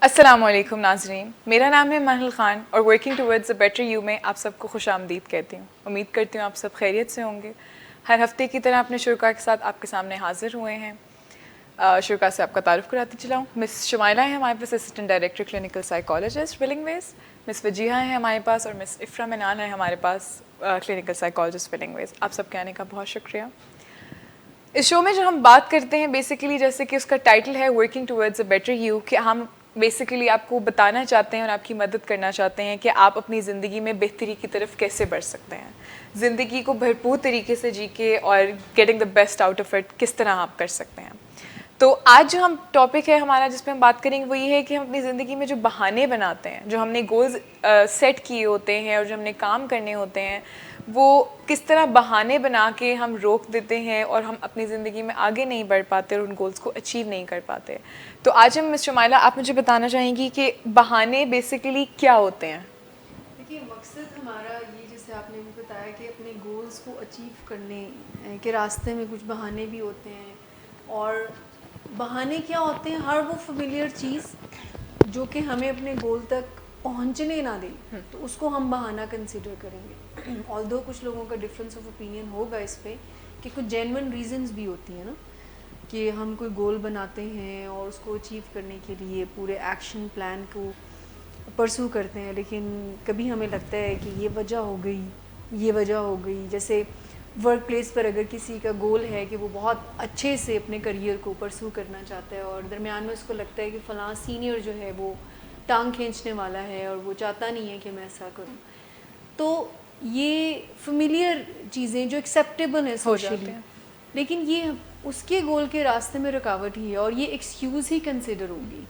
السلام علیکم ناظرین، میرا نام ہے منہل خان اور working towards a better you میں آپ سب کو خوش آمدید کہتی ہوں. امید کرتی ہوں آپ سب خیریت سے ہوں گے. ہر ہفتے کی طرح اپنے شرکاء کے ساتھ آپ کے سامنے حاضر ہوئے ہیں. شرکاء سے آپ کا تعارف کراتی چلاؤں. مس شمائلہ ہیں ہمارے پاس assistant director clinical psychologist willing ways. Miss Wajiha ہیں ہمارے پاس اور مس افرا منان ہیں ہمارے پاس کلینکل سائیکالوجسٹ ولنگ ویز. آپ سب کے آنے کا بہت شکریہ. اس شو میں جو ہم بات کرتے ہیں بیسیکلی جیسے کہ اس کا ٹائٹل ہے working towards a better you, کہ ہم بیسیکلی آپ کو بتانا چاہتے ہیں اور آپ کی مدد کرنا چاہتے ہیں کہ آپ اپنی زندگی میں بہتری کی طرف کیسے بڑھ سکتے ہیں، زندگی کو بھرپور طریقے سے جی کے اور getting the best out of it کس طرح آپ کر سکتے ہیں. تو آج جو ہم ٹاپک ہے ہمارا جس پہ ہم بات کریں گے وہ یہ ہے کہ ہم اپنی زندگی میں جو بہانے بناتے ہیں، جو ہم نے گولز سیٹ کیے ہوتے ہیں اور جو ہم نے کام کرنے ہوتے ہیں، وہ کس طرح بہانے بنا کے ہم روک دیتے ہیں اور ہم اپنی زندگی میں آگے نہیں بڑھ پاتے اور ان گولز کو اچیو نہیں کر پاتے. تو آج ہم مس شمائلہ آپ مجھے بتانا چاہیں گی کہ بہانے بیسیکلی کیا ہوتے ہیں؟ دیکھیے، مقصد ہمارا یہ جیسے آپ نے بھی بتایا کہ اپنے گولز کو اچیو کرنے کے راستے میں کچھ بہانے بھی ہوتے ہیں. اور بہانے کیا ہوتے ہیں؟ ہر وہ فیملیئر چیز جو کہ ہمیں اپنے گول تک پہنچنے نہ دے تو اس کو ہم بہانہ کنسیڈر کریں گے. آلدو کچھ لوگوں کا ڈفرینس آف اوپینین ہوگا اس پہ کہ کچھ جینون ریزنز بھی ہوتی ہیں نا، کہ ہم کوئی گول بناتے ہیں اور اس کو اچیو کرنے کے لیے پورے ایکشن پلان کو پرسو کرتے ہیں، لیکن کبھی ہمیں لگتا ہے کہ یہ وجہ ہو گئی، یہ وجہ ہو گئی. جیسے ورک پلیس پر اگر کسی کا گول ہے کہ وہ بہت اچھے سے اپنے کریئر کو پرسو کرنا چاہتا ہے اور درمیان میں اس کو لگتا ہے کہ فلاں سینئر جو ہے وہ ٹانگ کھینچنے والا ہے اور وہ چاہتا نہیں ہے کہ میں ایسا کروں، تو یہ فیملیئر چیزیں جو ایکسیپٹیبل ہیں ہو سوشلی، جاتے ہیں. لیکن یہ اس کے گول کے راستے میں رکاوٹ ہی ہے اور یہ ایکسکیوز ہی کنسیڈر ہوگی.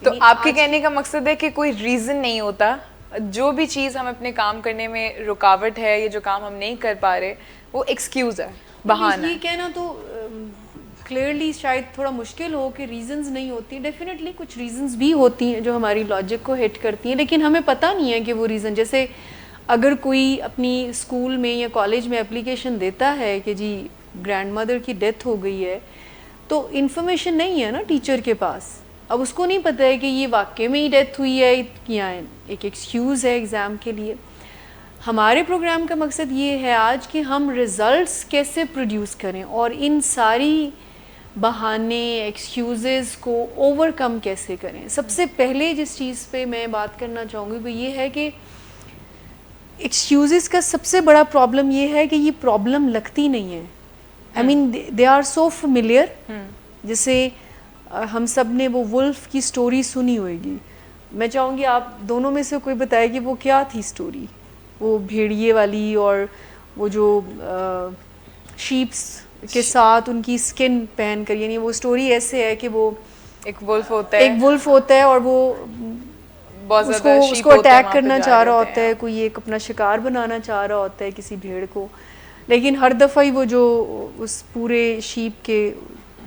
تو آپ کے کہنے کا مقصد ہے کہ کوئی ریزن نہیں ہوتا، جو بھی چیز ہم اپنے کام کرنے میں رکاوٹ ہے یا جو کام ہم نہیں کر پا رہے وہ ایکسکیوز ہے، بہانہ یہ ہے. کہنا تو کلیئرلی شاید تھوڑا مشکل ہو کہ ریزنز نہیں ہوتی. ڈیفینیٹلی کچھ ریزنز بھی ہوتی ہیں جو ہماری لاجک کو ہٹ کرتی ہیں، لیکن ہمیں پتہ نہیں ہے کہ وہ ریزن، جیسے اگر کوئی اپنی اسکول میں یا کالج میں اپلیکیشن دیتا ہے کہ جی گرینڈ مدر کی ڈیتھ ہو گئی ہے، تو انفارمیشن نہیں ہے نا ٹیچر کے پاس. اب اس کو نہیں پتہ ہے کہ یہ واقعے میں ہی ڈیتھ ہوئی ہے یا ایک ایکسکیوز ہے ایگزام کے لیے. ہمارے پروگرام کا مقصد یہ ہے آج کہ ہم ریزلٹس کیسے پروڈیوس کریں اور ان ساری بہانے ایکسکیوزز کو اوور کم کیسے کریں. سب سے پہلے جس چیز پہ میں بات کرنا چاہوں گی وہ یہ ہے کہ ایکسکیوزز کا سب سے بڑا پرابلم یہ ہے کہ یہ پرابلم لگتی نہیں ہے. آئی مین دے آر سو فیملیئر. جیسے ہم سب نے وہ ولف کی سٹوری سنی ہوئے گی. میں چاہوں گی آپ دونوں میں سے کوئی بتائے کہ وہ کیا تھی سٹوری، وہ بھیڑیے والی اور وہ جو شیپس کے ساتھ ان کی سکن پہن کر، یعنی وہ سٹوری ایسے ہے کہ وہ ایک ولف ہوتا ہے، ایک ولف ہوتا ہے اور وہ بہت اس زیادہ کو شیپ ہوتے ہیں اٹیک وہاں پہ کرنا جا چاہ رہے رہا ہوتے ہوتا ہیں. ہے، کوئی ایک اپنا شکار بنانا چاہ رہا ہوتا ہے کسی بھیڑ کو، لیکن ہر دفعہ ہی وہ جو اس پورے شیپ کے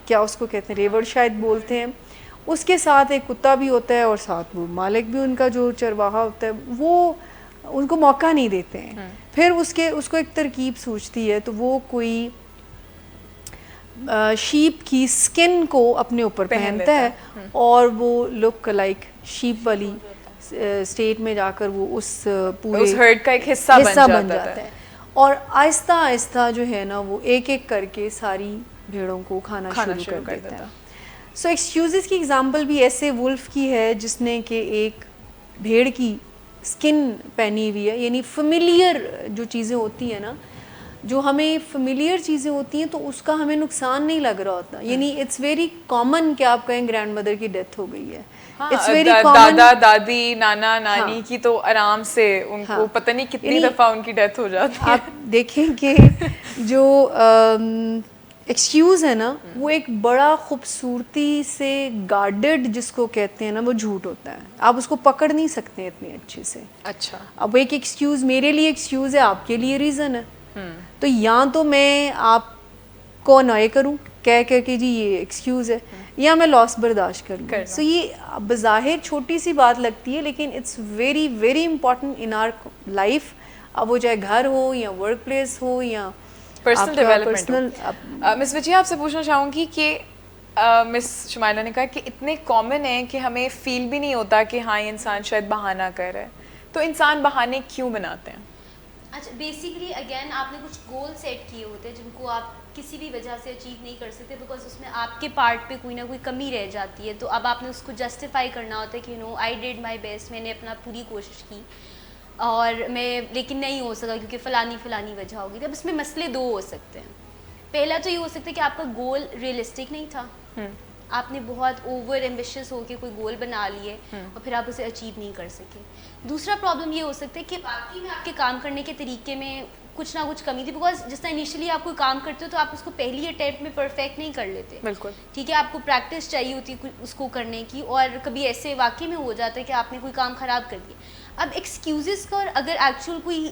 کیا اس کو کہتے ہیں ریوڑ شاید بولتے ہیں، اس کے ساتھ ایک کتا بھی ہوتا ہے اور ساتھ وہ مالک بھی ان کا جو چرواہا ہوتا ہے، وہ ان کو موقع نہیں دیتے ہیں. پھر اس کو ایک ترکیب سوچتی ہے تو وہ کوئی شیپ کی سکن کو اپنے اوپر پہنتا ہے اور وہ لک لائک شیپ والی اسٹیٹ میں جا کر وہ اس پورے ہرڈ کا ایک حصہ بن جاتا ہے اور آہستہ آہستہ جو ہے نا وہ ایک ایک کر کے ساری بھیڑوں کو کھانا شروع کر دیتا ہے. سو ایکسکیوزز کی اگزامپل بھی ایسے ولف کی ہے جس نے کہ ایک بھیڑ کی سکن پہنی ہوئی ہے. یعنی فیملیئر جو چیزیں ہوتی ہیں نا، جو ہمیں فیملیئر چیزیں ہوتی ہیں تو اس کا ہمیں نقصان نہیں لگ رہا ہوتا. یعنی اٹس ویری کامن کہ آپ کہیں گرینڈ مدر کی ڈیتھ ہو گئی ہے، اٹس ویری کامن. دادا دادی نانا نانی کی تو آرام سے ان کو پتہ نہیں کتنی دفعہ ان کی ڈیتھ ہو جاتی ہے. آپ دیکھیں کہ جو ایکسکیوز ہے نا وہ ایک بڑا خوبصورتی سے گارڈڈ جس کو کہتے ہیں نا وہ جھوٹ ہوتا ہے. آپ اس کو پکڑ نہیں سکتے اتنے اچھے سے. اچھا، اب ایک ایکسکیوز میرے لیے ایکسکیوز ہے، آپ کے لیے ریزن ہے. تو یا تو میں آپ کو انوائے کروں کہہ کر کہ جی یہ ایکسکیوز ہے، یا میں لاس برداشت کر لوں. سو یہ بظاہر چھوٹی سی بات لگتی ہے لیکن it's very very important in our life. اب وہ چاہے گھر ہو یا ورک پلیس ہو یا پرسنل ڈیولپمنٹ ہو. مس وجیہہ آپ سے پوچھنا چاہوں گی کہ مس شمائلہ نے کہا کہ اتنے کامن ہیں کہ ہمیں فیل بھی نہیں ہوتا کہ ہاں یہ انسان شاید بہانہ کر رہا ہے. تو انسان بہانے کیوں بناتے ہیں؟ اچھا بیسیکلی اگین آپ نے کچھ گول سیٹ کیے ہوتے ہیں جن کو آپ کسی بھی وجہ سے اچیو نہیں کر سکتے بیکاز اس میں آپ کے پارٹ پہ کوئی نہ کوئی کمی رہ جاتی ہے. تو اب آپ نے اس کو جسٹیفائی کرنا ہوتا ہے کہ نو آئی ڈیڈ مائی بیسٹ, میں نے اپنا پوری کوشش کی اور میں لیکن نہیں ہو سکا کیونکہ فلانی وجہ ہوگی. اب اس میں مسئلے دو ہو سکتے ہیں. پہلا تو یہ ہو سکتا ہے کہ آپ کا گول ریئلسٹک نہیں تھا, آپ نے بہت اوور ایمبیشیس ہو کے کوئی گول بنا لیے اور پھر آپ اسے اچیو نہیں کر سکے. دوسرا پرابلم یہ ہو سکتا ہے کہ واقعی میں آپ کے کام کرنے کے طریقے میں کچھ نہ کچھ کمی تھی, بیکاز جس طرح انیشلی آپ کوئی کام کرتے ہو تو آپ اس کو پہلی اٹیمپٹ میں پرفیکٹ نہیں کر لیتے. بالکل ٹھیک ہے, آپ کو پریکٹس چاہیے ہوتی ہے اس کو کرنے کی, اور کبھی ایسے واقعی میں ہو جاتا ہے کہ آپ نے کوئی کام خراب کر دیا. اب ایکسکیوزز کا اور اگر ایکچوئل کوئی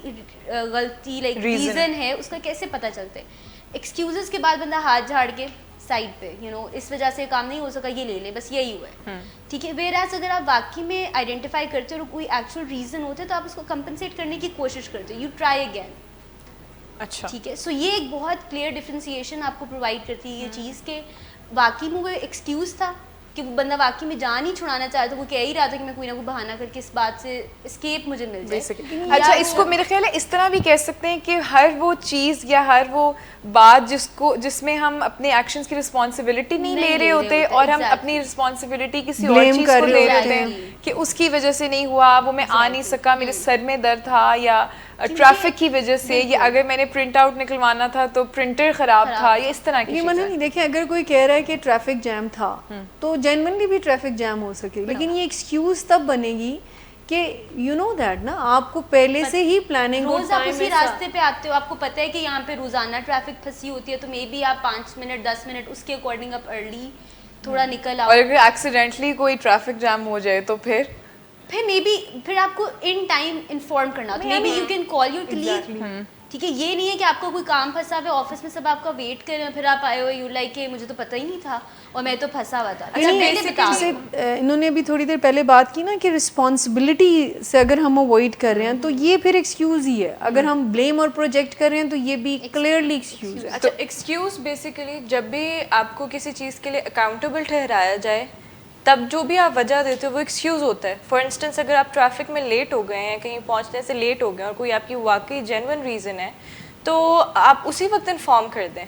غلطی لائک ریزن ہے اس کا کیسے پتہ چلتا ہے؟ ایکسکیوزز کے بعد بندہ ہاتھ جھاڑ کے سائڈ پہ اس وجہ سے کام نہیں ہو سکا, یہ لے لے, بس یہی ہوا ہے. ٹھیک ہے, ویئر ایز اگر آپ واقعی میں آئیڈینٹیفائی کرتے ہو اور کوئی ایکچوئل ریزن ہوتا ہے تو آپ اس کو کمپنسیٹ کرنے کی کوشش کرتے ہو, یو ٹرائی اگین. اچھا ٹھیک ہے, سو یہ ایک بہت کلیئر ڈفرینسیشن آپ کو پرووائڈ کرتی ہے یہ چیز کہ واقعی میں کوئی ایکسکیوز تھا کہ وہ بندہ واقعی میں جان ہی چھڑانا چاہتا, وہ کہہ ہی رہا تھا کہ میں کوئی نہ کوئی بہانہ کر کے اس بات سے اسکیپ مجھے مل جائے. اچھا اس کو میرے خیال ہے اس طرح بھی کہہ سکتے ہیں کہ ہر وہ چیز یا ہر وہ بات جس میں ہم اپنے ایکشنز کی رسپانسبلٹی نہیں لے رہے ہوتے اور ہم اپنی رسپانسبلٹی کسی اور چیز کو لے رہے ہیں کہ اس کی وجہ سے نہیں ہوا, وہ میں آ نہیں سکا, میرے سر میں درد تھا, یا ٹریفک کی وجہ سے, یا اگر میں نے پرنٹ آؤٹ نکلوانا تھا تو پرنٹر خراب تھا, یہ اس طرح کی چیزیں. نہیں دیکھیں, اگر کوئی کہہ رہا ہے کہ ٹریفک جام تھا تو جینوئنلی بھی ٹریفک جام ہو سکے, لیکن یہ ایکسکیوز تب بنے گی کہ یو نو دیٹ نا آپ کو پہلے سے ہی پلاننگ, روز آپ اسی راستے پہ آتے ہو, آپ کو پتہ ہے کہ یہاں پہ روزانہ ٹریفک پھنسی ہوتی ہے, تو مے بی آپ 5 منٹ 10 منٹ اس کے اکارڈنگ آپ ارلی تھوڑا نکل آؤ. اور اگر ایکسیڈنٹلی کوئی ٹریفک جام ہو جائے تو پھر مے بی پھر آپ کو ان ٹائم انفارم کرنا ہوتا ہے, maybe you can call your colleague. ٹھیک ہے, یہ نہیں ہے کہ آپ کو کوئی کام پھنسا ہوا ہے آفس میں, سب آپ کا ویٹ کر رہے ہیں, پھر آپ آئے ہوئے یو لائک کہ مجھے تو پتہ ہی نہیں تھا اور میں تو پھنسا ہوا تھا. انہوں نے ابھی تھوڑی دیر پہلے بات کی نا کہ رسپانسبلٹی سے اگر ہم اوائڈ کر رہے ہیں تو یہ پھر ایکسکیوز ہی ہے. اگر ہم بلیم اور پروجیکٹ کر رہے ہیں تو یہ بھی کلیئرلی ایکسکیوز ہے. اچھا ایکسکیوز بیسیکلی جب بھی آپ کو کسی چیز کے لیے اکاؤنٹیبل ٹھہرایا جائے تب جو بھی آپ وجہ دیتے ہو وہ ایکسکیوز ہوتا ہے. فار انسٹنس اگر آپ ٹریفک میں لیٹ ہو گئے ہیں, کہیں پہنچنے سے لیٹ ہو گئے اور کوئی آپ کی واقعی جینوئن ریزن ہے تو آپ اسی وقت انفارم کر دیں.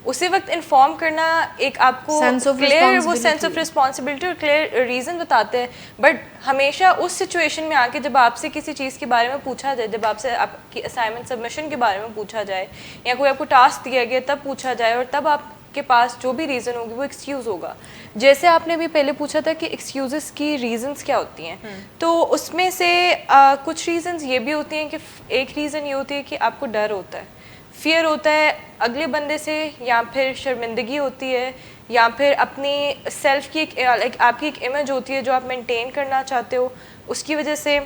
اسی وقت انفارم کرنا ایک آپ کو کلیئر وہ سینس آف رسپانسبلٹی اور کلیئر ریزن بتاتے ہیں. بٹ ہمیشہ اس سچویشن میں آ کے جب آپ سے کسی چیز کے بارے میں پوچھا جائے, جب آپ سے آپ کی اسائنمنٹ سبمیشن کے بارے میں پوچھا جائے یا کوئی آپ کو ٹاسک دیا گیا تب پوچھا جائے اور تب آپ کے پاس جو بھی ریزن ہوگی وہ ایکسکیوز ہوگا. جیسے آپ نے بھی پہلے پوچھا تھا کہ ایکسکیوزز کی ریزنز کیا ہوتی ہیں, تو اس میں سے کچھ ریزنز یہ بھی ہوتی ہیں کہ ایک ریزن یہ ہوتی ہے کہ آپ کو ڈر ہوتا ہے, فیئر ہوتا ہے اگلے بندے سے, یا پھر شرمندگی ہوتی ہے, یا پھر اپنی سیلف کی ایک آپ کی ایک امیج ہوتی ہے جو آپ مینٹین کرنا چاہتے ہو اس کی وجہ سے,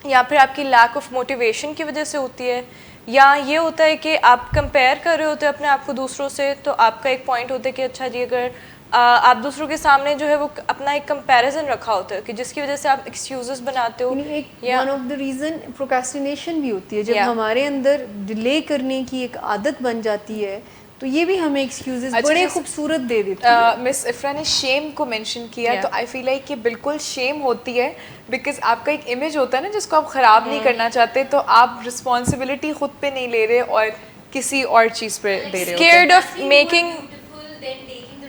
یا پھر آپ کی لیک آف موٹیویشن کی وجہ سے ہوتی ہے, یا یہ ہوتا ہے کہ آپ کمپیئر کر رہے ہوتے ہیں اپنے آپ کو دوسروں سے, تو آپ کا ایک پوائنٹ ہوتا ہے کہ اچھا جی اگر آپ دوسروں کے سامنے جو ہے وہ اپنا ایک کمپیریزن رکھا ہوتا ہے کہ جس کی وجہ سے آپ ایکسکیوزز بناتے ہو. ون آف دا ریزن پروکراسٹینیشن بھی ہوتی ہے, جب ہمارے اندر ڈیلے کرنے کی ایک عادت بن جاتی ہے تو یہ بھی ہمیں ایکسکیوزز بڑے خوبصورت دے دیتی ہے. مس افرا نے شیم کو مینشن کیا, تو آئی فیل لائک کہ بالکل شیم ہوتی ہے بیکاز آپ کا ایک امیج ہوتا ہے نا جس کو آپ خراب نہیں کرنا چاہتے, تو آپ رسپانسبلٹی خود پہ نہیں لے رہے اور کسی اور چیز پہ دے رہے ہوتے ہیں.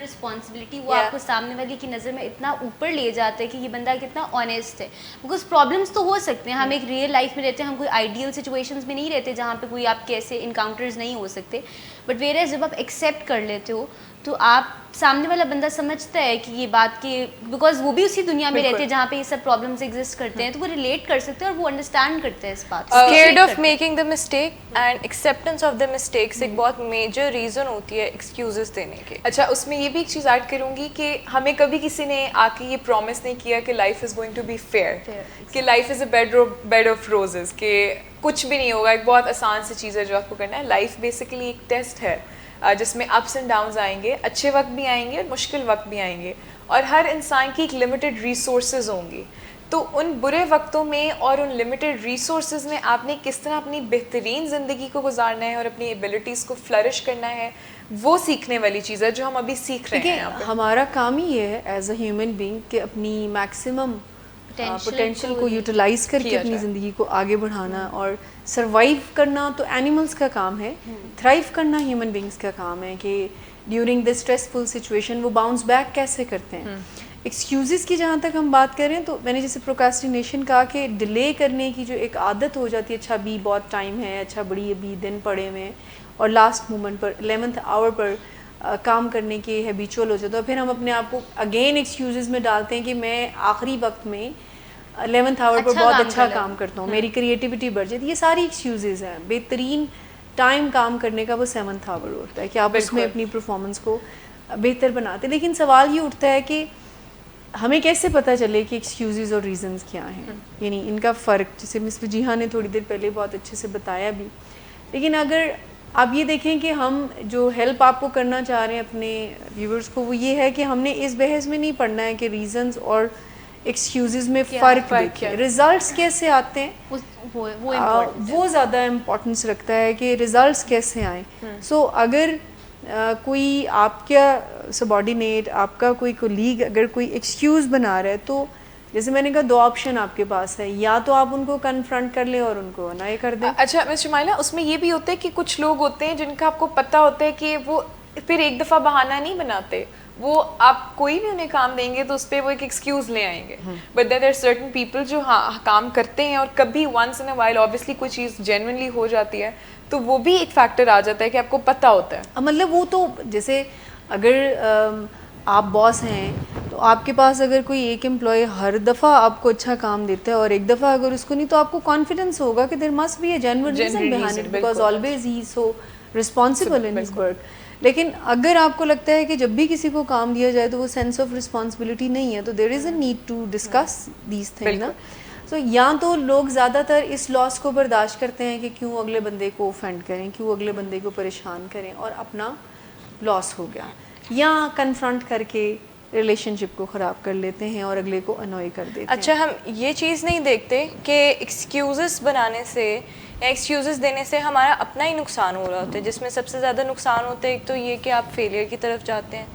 رسپانسبلٹی وہ آپ کو سامنے والے کی نظر میں اتنا اوپر لے جاتا ہے کہ یہ بندہ کتنا آنیسٹ ہے. بیکاز پرابلمس تو ہو سکتے ہیں, ہم ایک ریئل لائف میں رہتے ہیں, ہم کوئی آئیڈیل سچویشنز میں نہیں رہتے جہاں پہ کوئی آپ کے ایسے انکاؤنٹرز نہیں ہو سکتے. بٹ ویئر جب آپ ایکسیپٹ کر لیتے ہو تو آپ سامنے والا بندہ سمجھتا ہے کہ یہ بات کی, بیکاز وہ بھی اسی دنیا میں رہتے ہیں جہاں پہ یہ سب پرابلمس ایگزسٹ کرتے ہیں, تو وہ ریلیٹ کر سکتے ہیں اور وہ انڈرسٹینڈ کرتے ہیں اس بات کو. Scared of making the mistake and acceptance of the mistakes ایک بہت میجر ریزن ہوتی ہے ایکسکیوزز دینے کے. اچھا اس میں یہ بھی ایک چیز ایڈ کروں گی کہ ہمیں کبھی کسی نے آ کے یہ پرومس نہیں کیا کہ life is going to be fair, کہ life is a bed of roses, کہ کچھ بھی نہیں ہوگا, ایک بہت آسان سی چیز ہے جو آپ کو کرنا ہے. لائف بیسیکلی ایک ٹیسٹ ہے جس میں اپس اینڈ ڈاؤنز آئیں گے, اچھے وقت بھی آئیں گے اور مشکل وقت بھی آئیں گے, اور ہر انسان کی ایک لمیٹڈ ریسورسز ہوں گی. تو ان برے وقتوں میں اور ان لمیٹڈ ریسورسز میں آپ نے کس طرح اپنی بہترین زندگی کو گزارنا ہے اور اپنی ایبلٹیز کو فلرش کرنا ہے, وہ سیکھنے والی چیز ہے جو ہم ابھی سیکھ رہے ہیں. دیکھیں ہمارا کام ہی یہ ہے ایز اے ہیومن بینگ کہ اپنی میکسیمم پوٹینشیل کو یوٹیلائز کر کے اپنی زندگی کو آگے بڑھانا, اور سروائیو کرنا تو اینیملس کا کام ہے, تھرائیو کرنا ہیومن بینگس کا کام ہے کہ ڈیورنگ دا اسٹریسفل سچویشن وہ باؤنس بیک کیسے کرتے ہیں. ایکسکیوزز کی جہاں تک ہم بات کریں تو میں نے جیسے پروکاسٹینیشن کہا کہ ڈیلے کرنے کی جو ایک عادت ہو جاتی ہے, اچھا ابھی بہت ٹائم ہے, اچھا بڑی ابھی دن پڑے ہوئے ہیں, اور لاسٹ مومنٹ پر 11th آور پر کام کرنے کے ہیبیچول ہو جاتا ہے, پھر ہم اپنے آپ کو اگین ایکسکیوزز میں ڈالتے ہیں کہ میں آخری وقت میں 11th آور پر بہت اچھا کام کرتا ہوں, میری کریٹیوٹی بڑھ جاتی ہے. یہ ساری ایکسکیوزز ہیں. بہترین ٹائم کام کرنے کا وہ 7th آور ہوتا ہے کہ آپ اس میں اپنی پرفارمنس کو بہتر بناتے. لیکن سوال یہ اٹھتا ہے کہ ہمیں کیسے پتہ چلے کہ ایکسکیوزز اور ریزنز کیا ہیں, یعنی ان کا فرق, جسے مس جیحا نے تھوڑی دیر پہلے بہت اچھے سے بتایا بھی. لیکن اگر آپ یہ دیکھیں کہ ہم جو ہیلپ آپ کو کرنا چاہ رہے ہیں اپنے ویورز کو, وہ یہ ہے کہ ہم نے اس بحث میں نہیں پڑھنا ہے کہ ریزنز اور ایکسکیوزز میں فرق دیکھیں, ریزلٹس کیسے آتے ہیں وہ زیادہ امپورٹنس رکھتا ہے کہ ریزلٹس کیسے آئیں. سو اگر کوئی آپ کا سبارڈینیٹ, آپ کا کوئی کولیگ اگر کوئی ایکسکیوز بنا رہا ہے, تو جیسے میں نے کہا 2 آپشن آپ کے پاس ہے, یا تو آپ ان کو کنفرنٹ کر لیں اور ان کو نہ کر دیں. اچھا مس شمائلہ, اس میں یہ بھی ہوتا ہے کہ کچھ لوگ ہوتے ہیں جن کا آپ کو پتہ ہوتا ہے کہ وہ پھر ایک دفعہ بہانہ نہیں بناتے, وہ آپ کوئی بھی انہیں کام دیں گے تو اس پہ وہ ایک ایکسکیوز لے آئیں گے. But there are certain people جو کام کرتے ہیں اور کبھی once in a while obviously کوئی چیز جینوئنلی ہو جاتی ہے, تو وہ بھی ایک فیکٹر آ جاتا ہے کہ آپ کو پتہ ہوتا ہے. مطلب وہ تو جیسے اگر آپ باس ہیں تو آپ کے پاس اگر کوئی ایک امپلائی ہر دفعہ آپ کو اچھا کام دیتا ہے اور ایک دفعہ اگر اس کو نہیں, تو آپ کو کانفیڈنس ہوگا کہ there must be a genuine reason behind it, because always he is so responsible in his work. لیکن اگر آپ کو لگتا ہے کہ جب بھی کسی کو کام دیا جائے تو وہ سینس آف رسپانسبلٹی نہیں ہے, تو there is a need to discuss these thing نا. سو یا تو لوگ زیادہ تر اس لاس کو برداشت کرتے ہیں کہ کیوں اگلے بندے کو اوفینڈ کریں, کیوں اگلے بندے کو پریشان کریں, اور اپنا لاس ہو گیا, یا کنفرنٹ کر کے ریلیشن شپ کو خراب کر لیتے ہیں اور اگلے کو انوائے کر دیتے ہیں. اچھا, ہم یہ چیز نہیں دیکھتے کہ ایکسکیوزز بنانے سے یا ایکسکیوزز دینے سے ہمارا اپنا ہی نقصان ہو رہا ہوتا ہے, جس میں سب سے زیادہ نقصان ہوتا ہے ایک تو یہ کہ آپ فیلئر کی طرف جاتے ہیں,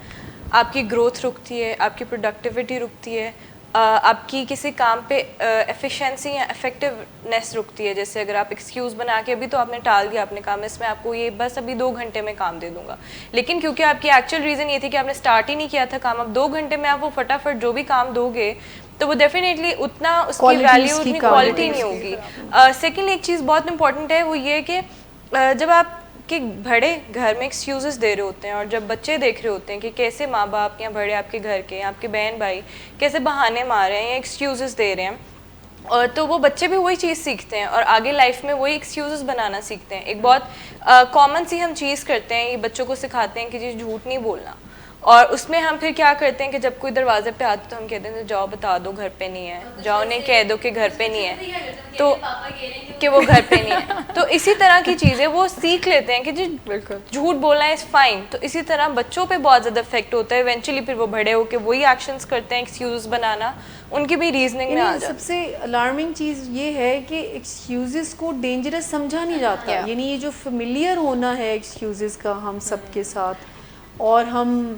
آپ کی گروتھ رکتی ہے, آپ کی پروڈکٹیوٹی رکتی ہے, آپ کی کسی کام پہ ایفیشینسی یا افیکٹونیس رکتی ہے. جیسے اگر آپ ایکسکیوز بنا کے ابھی تو آپ نے ٹال دیا اپنے کام, اس میں آپ کو یہ بس ابھی 2 گھنٹے میں کام دے دوں گا, لیکن کیونکہ آپ کی ایکچوئل ریزن یہ تھی کہ آپ نے اسٹارٹ ہی نہیں کیا تھا کام, اب 2 گھنٹے میں آپ وہ فٹافٹ جو بھی کام دو گے تو وہ ڈیفینیٹلی اتنا اس کی ویلیو, اتنی کوالٹی نہیں ہوگی. سیکنڈلی ایک چیز بہت امپورٹنٹ ہے, وہ یہ کہ جب آپ کہ بڑے گھر میں ایکسکیوزز دے رہے ہوتے ہیں اور جب بچے دیکھ رہے ہوتے ہیں کہ کیسے ماں باپ یا بڑے آپ کے گھر کے, آپ کے بہن بھائی کیسے بہانے مار رہے ہیں یا ایکسکیوزز دے رہے ہیں, اور تو وہ بچے بھی وہی چیز سیکھتے ہیں اور آگے لائف میں وہی ایکسکیوزز بنانا سیکھتے ہیں. ایک بہت کامن سی ہم چیز کرتے ہیں, یہ بچوں کو سکھاتے ہیں کہ جی جھوٹ نہیں بولنا, اور اس میں ہم پھر کیا کرتے ہیں کہ جب کوئی دروازے پہ آتا تو ہم کہتے ہیں جاؤ بتا دو گھر پہ نہیں ہے, جاؤ انہیں کہہ دو کہ گھر پہ نہیں ہے, تو کہ وہ گھر پہ نہیں ہے. تو اسی طرح کی چیزیں وہ سیکھ لیتے ہیں کہ جی جھوٹ بولنا از فائن. تو اسی طرح بچوں پہ بہت زیادہ افیکٹ ہوتا ہے, ایونچولی پھر وہ بڑے ہو کے وہی ایکشنز کرتے ہیں, ایکسکیوز بنانا ان کی بھی ریزننگ میں آ جاتا ہے. سب سے الارمنگ چیز یہ ہے کہ ایکسکیوزز کو ڈینجرس سمجھا نہیں جاتا, یعنی یہ جو فیملیئر ہونا ہے ایکسکیوزز کا ہم سب کے ساتھ, اور ہم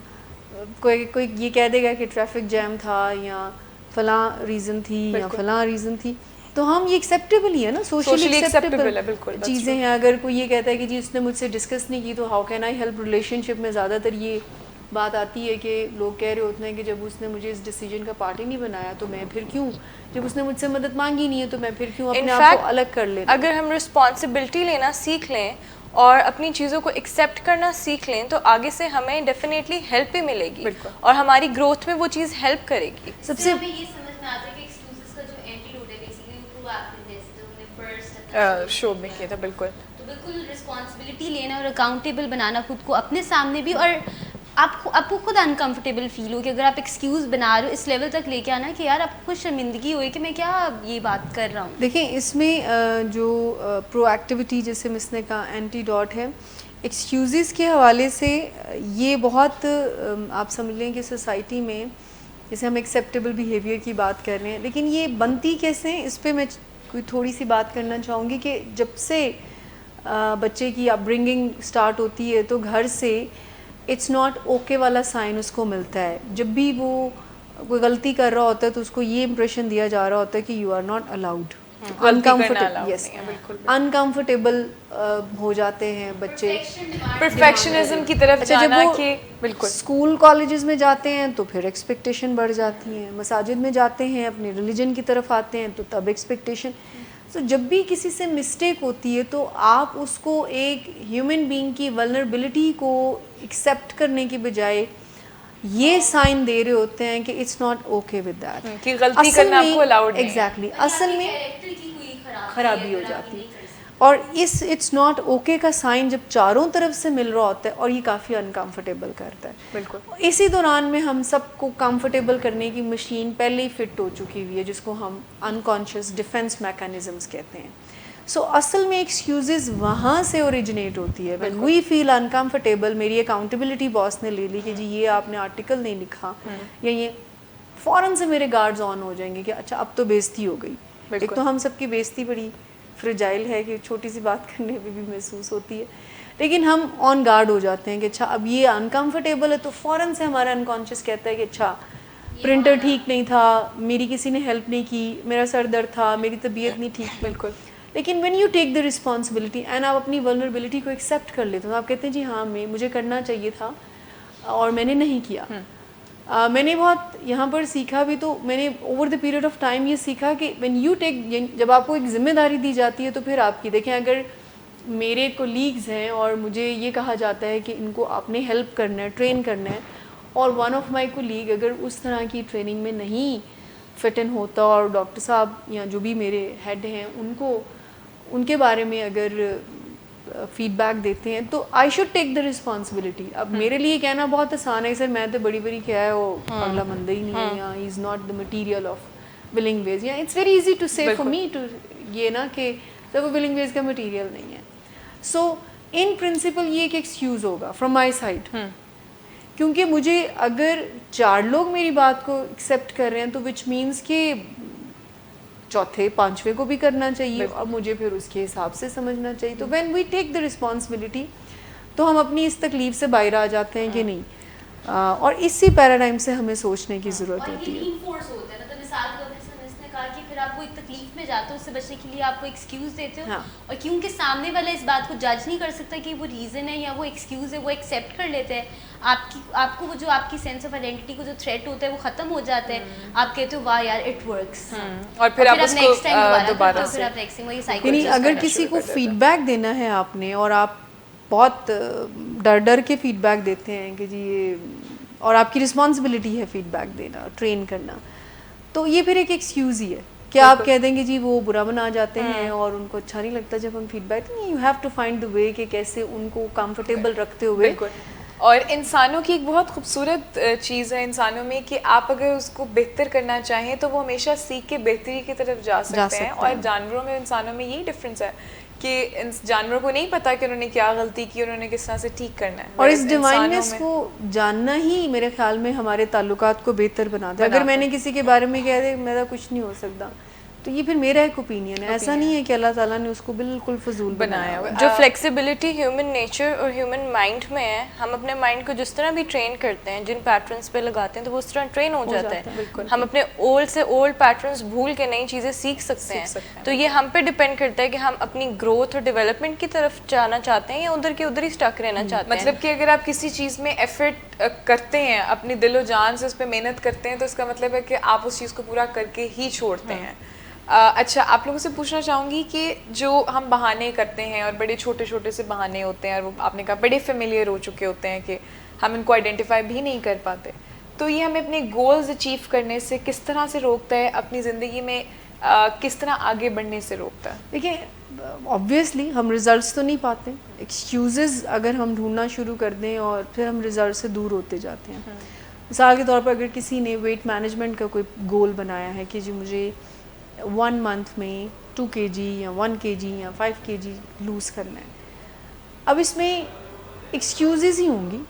کوئی یہ کہہ دے گا کہ ٹریفک جیم تھا یا فلاں ریزن تھی یا فلاں ریزن تھی, تو ہم یہ ایکسیپٹیبل ہی ہے نا, سوشلی ایکسیپٹیبل چیزیں ہیں. اگر کوئی یہ کہتا ہے کہ جی اس نے مجھ سے ڈسکس نہیں کی تو how can I help. Relationship میں زیادہ تر یہ بات آتی ہے کہ لوگ کہہ رہے ہوتے ہیں کہ جب اس نے مجھے اس ڈیسیجن کا پارٹ ہی نہیں بنایا تو میں پھر کیوں, جب اس نے مجھ سے مدد مانگی نہیں ہے تو میں پھر کیوں اپنے آپ کو الگ کر لیں. اگر ہم رسپانسبلٹی لینا سیکھ لیں اور اپنی چیزوں کو ایکسیپٹ کرنا سیکھ لیں تو آگے سے ہمیں ڈیفینیٹلی ہیلپ بھی ملے گی اور ہماری گروتھ میں وہ چیز ہیلپ کرے گی. سب سے ہمیں یہ سمجھ میں آتا ہے کہ ایکسکیوزز کا جو اینٹیڈوٹ ہے بیسیکلی وہ پرو ایکٹیو ہے, جیسے تو ہم نے فرسٹ شو میں کیا تھا. بالکل, تو بالکل رسپانسبلٹی لینا اور اکاؤنٹیبل بنانا خود کو اپنے سامنے بھی, اور آپ کو خود انکمفرٹیبل فیل ہو کہ اگر آپ ایکسکیوز بنا رہے ہو اس لیول تک لے کے آنا کہ یار آپ کو خود شرمندگی ہوئی کہ میں کیا یہ بات کر رہا ہوں. دیکھیں اس میں جو پرو ایکٹیویٹی جیسے مس نے کہا اینٹی ڈاٹ ہے ایکسکیوزز کے حوالے سے, یہ بہت آپ سمجھ لیں کہ سوسائٹی میں جیسے ہم ایکسیپٹیبل بیہیویئر کی بات کر رہے ہیں, لیکن یہ بنتی کیسے ہیں اس پہ میں کوئی تھوڑی سی بات کرنا چاہوں گی کہ جب سے بچے کی اپ برنگنگ اسٹارٹ ہوتی ہے تو گھر سے اٹس ناٹ اوکے والا سائن اس کو ملتا ہے. جب بھی وہ کوئی غلطی کر رہا ہوتا ہے تو اس کو یہ امپریشن دیا جا رہا ہوتا ہے کہ you are not allowed, uncomfortable ہو جاتے ہیں بچے, پرفیکشنزم کی طرف اچھا جب جانا وہ کہ بالکل اسکول کالجز میں جاتے ہیں تو پھر ایکسپیکٹیشن بڑھ جاتی ہیں, مساجد میں جاتے ہیں اپنے ریلیجن کی طرف آتے ہیں تو تب ایکسپیکٹیشن. تو جب بھی کسی سے مسٹیک ہوتی ہے تو آپ اس کو ایک ہیومن بینگ کی ولنریبلٹی کو ایکسیپٹ کرنے کی بجائے یہ سائن دے رہے ہوتے ہیں کہ it's not okay with that, کہ غلطی کرنا آپ کو الاؤڈ نہیں ہے. ایگزیکٹلی اصل میں خرابی ہو جاتی ہے. اور اس اٹس ناٹ اوکے کا سائن جب چاروں طرف سے مل رہا ہوتا ہے اور یہ کافی انکمفرٹیبل کرتا ہے. بالکل اسی دوران میں ہم سب کو کمفرٹیبل کرنے کی مشین پہلے ہی فٹ ہو چکی ہوئی ہے جس کو ہم انکانشیس ڈیفینس میکانزمس کہتے ہیں. سو اصل میں ایکسکیوزز وہاں سے اوریجنیٹ ہوتی ہے. وین وی فیل انکمفرٹیبل, میری اکاؤنٹیبلٹی باس نے لے لی کہ جی یہ آپ نے آرٹیکل نہیں لکھا یا یہ, فوراً سے میرے گارڈز آن ہو جائیں گے کہ اچھا اب تو بےزتی ہو گئی. ایک تو ہم سب کی بےزتی بڑی فرجائل ہے کہ چھوٹی سی بات کرنے پہ بھی محسوس ہوتی ہے, لیکن ہم آن گارڈ ہو جاتے ہیں کہ اچھا اب یہ انکمفرٹیبل ہے تو فوراً سے ہمارا انکانشیس کہتا ہے کہ اچھا پرنٹر ٹھیک نہیں تھا, میری کسی نے ہیلپ نہیں کی, میرا سر درد تھا, میری طبیعت نہیں ٹھیک تھی. بالکل. لیکن when you take the responsibility and آپ اپنی ولنریبلٹی کو ایکسیپٹ کر لیتے ہو, آپ کہتے ہیں جی ہاں مجھے کرنا چاہیے تھا اور میں نے نہیں کیا. میں نے بہت یہاں پر سیکھا بھی, تو میں نے over the period of time یہ سیکھا کہ وین یو ٹیک, جب آپ کو ایک ذمہ داری دی جاتی ہے تو پھر آپ کی دیکھیں, اگر میرے کولیگز ہیں اور مجھے یہ کہا جاتا ہے کہ ان کو آپ نے ہیلپ کرنا ہے, ٹرین کرنا ہے, اور ون آف مائی کولیگ اگر اس طرح کی ٹریننگ میں نہیں فٹ ان ہوتا اور ڈاکٹر صاحب یا جو بھی میرے ہیڈ ہیں ان کے بارے میں اگر فیڈ بیک دیتے ہیں تو I should take the responsibility. اب میرے لیے کہنا بہت آسان ہے سر میں تو بڑی بڑی کیا ہے وہ اگلا بندہ ہی نہیں ہے, یا he is not the material of willing ways, یا it's very easy to say for me to یہ نا کہ سر وہ ولنگ ویز کا مٹیریل نہیں ہے. سو ان پرنسپل یہ ایک ایکسکیوز ہوگا فرام مائی سائڈ, کیونکہ مجھے اگر 4 لوگ میری بات کو ایکسیپٹ کر رہے ہیں تو وچ مینس کہ چوتھے 5ویں کو بھی کرنا چاہیے اور مجھے پھر اس کے حساب سے سمجھنا چاہیے. تو when we take the responsibility تو ہم اپنی اس تکلیف سے باہر آ جاتے ہیں کہ نہیں, اور اسی پیراڈائم سے ہمیں سوچنے کی ضرورت ہوتی ہے. کہ پھر آپ کو ایک تکلیف میں جاتے ہو, اس سے بچنے کے لیے آپ کو ایکسکیوز دیتے ہو, اور کیونکہ سامنے والا اس بات کو جج نہیں کر سکتا کہ وہ ریزن ہے یا وہ ایکسکیوز ہے, وہ ایکسیپٹ کر لیتے ہیں. آپ کو وہ جو آپ کی سینس آف آئیڈینٹی کو جو تھریٹ ہوتا ہے وہ ختم ہو جاتا ہے. آپ کہتے ہو واہ یار اٹ ورکس, اور پھر آپ نیکسٹ ٹائم دوبارہ پھر آپ نیکسٹ وہی سائیکل. یعنی اگر کسی کو فیڈ بیک دینا ہے آپ نے اور آپ بہت ڈر کے فیڈ بیک دیتے ہیں کہ جی یہ, اور آپ کی رسپانسبلٹی ہے فیڈ بیک دینا, ٹرین کرنا, تو یہ پھر ایک ایکسکیوز ہی ہے کہ آپ کہہ دیں گے جی وہ برا بنا جاتے ہیں اور ان کو اچھا نہیں لگتا جب ہم feedback. You have to find the way کہ کیسے ان کو کمفرٹیبل رکھتے ہوئے. اور انسانوں کی ایک بہت خوبصورت چیز ہے انسانوں میں کہ آپ اگر اس کو بہتر کرنا چاہیں تو وہ ہمیشہ سیکھ کے بہتری کی طرف جا سکتے ہیں. اور جانوروں میں انسانوں میں یہی ڈفرینس ہے کہ جانوروں کو نہیں پتا کہ انہوں نے کیا غلطی کی, انہوں نے کس طرح سے ٹھیک کرنا ہے. اور اس ڈیوائننس کو جاننا ہی میرے خیال میں ہمارے تعلقات کو بہتر بناتا ہے. اگر میں نے کسی کے بارے میں کہہ دے میرا کچھ نہیں ہو سکتا تو یہ پھر میرا ایک اوپینین ہے. ایسا نہیں ہے کہ اللہ تعالیٰ نے اس کو بالکل فضول بنایا. جو فلیکسیبلٹی ہیومن نیچر اور ہیومن مائنڈ میں ہے, ہم اپنے مائنڈ کو جس طرح بھی ٹرین کرتے ہیں, جن پیٹرنس پہ لگاتے ہیں تو وہ اس طرح ٹرین ہو جاتا ہے. ہم اپنے اولڈ سے اولڈ پیٹرنس بھول کے نئی چیزیں سیکھ سکتے ہیں. تو یہ ہم پہ ڈپینڈ کرتا ہے کہ ہم اپنی گروتھ اور ڈیولپمنٹ کی طرف جانا چاہتے ہیں یا ادھر کے ادھر ہی اسٹک رہنا چاہتے ہیں. مطلب کہ اگر آپ کسی چیز میں ایفرٹ کرتے ہیں, اپنی دل و جان سے اس پہ محنت کرتے ہیں, تو اس کا مطلب ہے کہ آپ اس چیز کو پورا کر کے ہی چھوڑتے ہیں. اچھا, آپ لوگوں سے پوچھنا چاہوں گی کہ جو ہم بہانے کرتے ہیں اور بڑے چھوٹے چھوٹے سے بہانے ہوتے ہیں اور وہ آپ نے کہا بڑے فیملیئر ہو چکے ہوتے ہیں کہ ہم ان کو آئیڈینٹیفائی بھی نہیں کر پاتے, تو یہ ہمیں اپنے گولز اچیو کرنے سے کس طرح سے روکتا ہے, اپنی زندگی میں کس طرح آگے بڑھنے سے روکتا ہے؟ دیکھیں آبویسلی ہم ریزلٹس تو نہیں پاتے, ایکسکیوزز اگر ہم ڈھونڈنا شروع کر دیں اور پھر ہم ریزلٹ سے دور ہوتے جاتے ہیں. مثال کے طور پر اگر کسی نے ویٹ مینجمنٹ کا کوئی گول بنایا ہے کہ جی مجھے 1 month میں 2 kg یا 1 kg یا 5 kg لوز کرنا ہے. اب اس میں ایکسکیوزز ہی ہوں گی,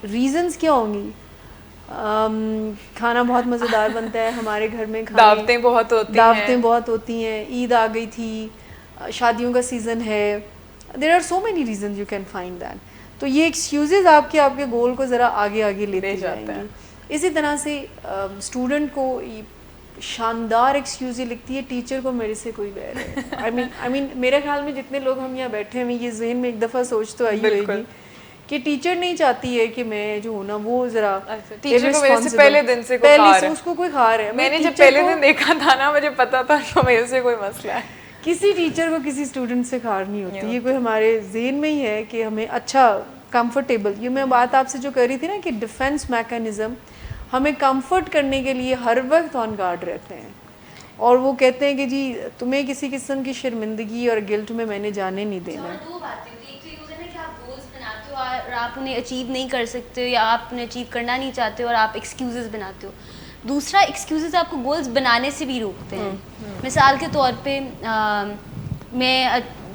ریزنز کیا ہوں گی, کھانا بہت مزیدار بنتا ہے ہمارے گھر میں, دعوتیں بہت ہوتی ہیں, دعوتیں بہت ہوتی ہیں, عید آ گئی تھی, شادیوں کا سیزن ہے, there are so many reasons you can find that. تو یہ ایکسکیوزز آپ کے گول کو ذرا آگے آگے لیتے جائیں گے. اسی طرح سے اسٹوڈنٹ کو شاندار ایکسکیوز یہ لگتی ہے, ٹیچر کو میرے سے کوئی ویر ہے. آئی مین میرے خیال میں جتنے لوگ ہم یہاں بیٹھے ہیں یہ ذہن میں ایک دفعہ سوچ تو آئی ہوئے گی کہ ٹیچر نہیں چاہتی ہے کہ میں جو ہوں نا وہ ذرا ٹیچر کو میرے سے پہلے دن سے اس کو کوئی خار ہے. میں نے جب پہلے دن دیکھا تھا نا مجھے پتا تھا کہ میرے سے کوئی مسئلہ ہے. کسی ٹیچر کو کسی اسٹوڈنٹ سے خار نہیں ہوتی, یہ کوئی ہمارے ذہن میں ہی ہے کہ ہمیں اچھا کمفرٹیبل, یہ میں بات آپ سے جو کر رہی تھی نا کہ ڈیفینس میکانزم ہمیں کمفرٹ کرنے کے لیے ہر وقت آن گارڈ رہتے ہیں, اور وہ کہتے ہیں کہ جی تمہیں کسی قسم کی شرمندگی اور گلٹ میں نے جانے نہیں دینا. دو باتیں ہوتی ہیں, ایک تو یہ ہوتا ہے نا کہ آپ گولز بناتے ہو اور آپ انہیں اچیو نہیں کر سکتے ہو یا آپ انہیں اچیو کرنا نہیں چاہتے ہو اور آپ ایکسکیوزز بناتے ہو. دوسرا, ایکسکیوزز آپ کو گولز بنانے سے بھی روکتے ہیں. مثال کے طور پہ میں